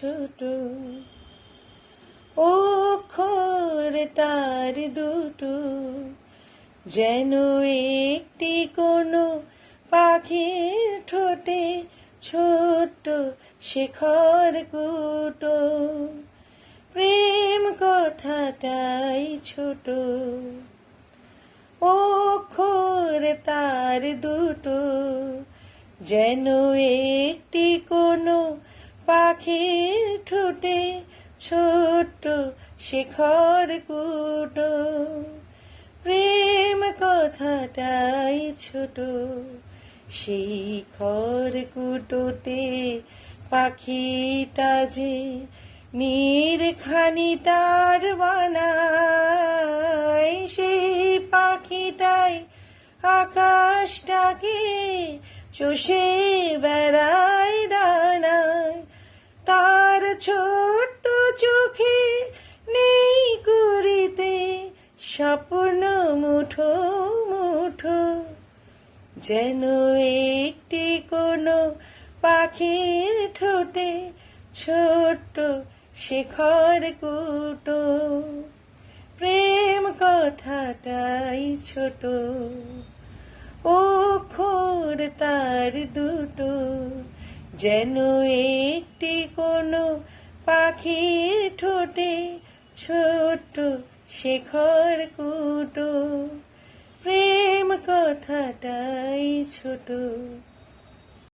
ছোট, অক্ষর তার দুটো, যেন একটি কোনো পাখির ঠোঁটে ছোট্ট শেখর কুটো। প্রেম কথাটাই ছোট, অক্ষর তার দুটো, যেন একটি কোনো পাখির ঠোঁটে ছোট্ট শেখর কুটো। প্রেম কথাটাই ছোট, সেই খড়কুটোতে পাখিটা যে নীরখানি তার বানায়, সেই পাখিটাই আকাশটাকে চষে বেড়ায় ডানায়। তার ছোট্ট চোখে নেই কুড়িতে স্বপ্ন মুঠো মুঠো, যেন একটি কোনো পাখির ঠোঁটে ছোট্ট শেখর কুটো। প্রেম কথাটাই ছোট, অক্ষর তার দুটো, যেন একটি কোনো পাখির ঠোঁটে ছোট্ট শেখর কুটো। প্রেম কথাটাই ছোট।